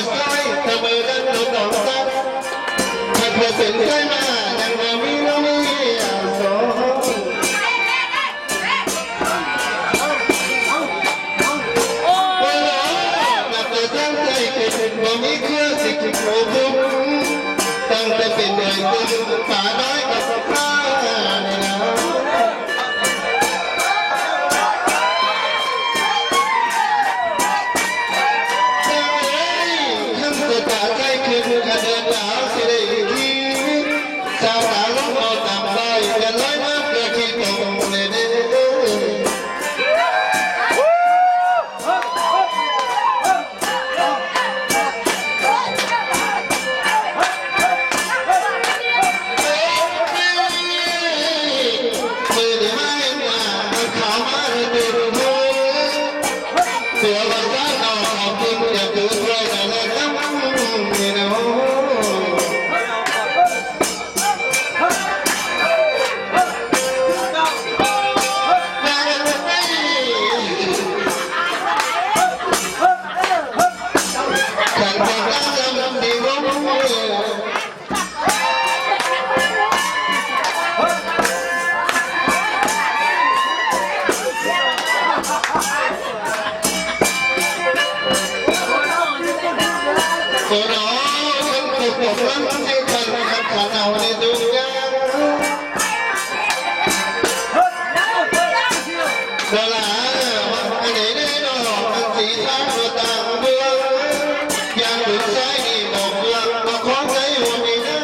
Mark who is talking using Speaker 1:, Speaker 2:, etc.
Speaker 1: ซอยเธอมือกันลงดอกซับถ้าเธอเป็นใจมายังบ่มีน้องมีอาสอเวลานับแต่ตั้งใจเกิดบ่มีเครื่องสิคิดโกบุกตั้งแต่เป็นเด็กจนป่าน้อยกับสภาพนี่นะสาวสาวลูกเราตามไปกันร้อยน้ำเกลือขี้ตรงเลยเด้มือดีไม้มาขาวมาเดือดมือเสือวันจ้าหน่อขอบคุณอย่าตื่นเลยแต่ละคำนี่นะคนน้องฉันถูกบอกรักให้ฉันขัดขาเอาในดุนยาเวลาอันไหนได้ดอกอันสีท้ายก็ต่างเมืองยังถึงใจบอกเรื่องบอกของใจว่าไม่ได้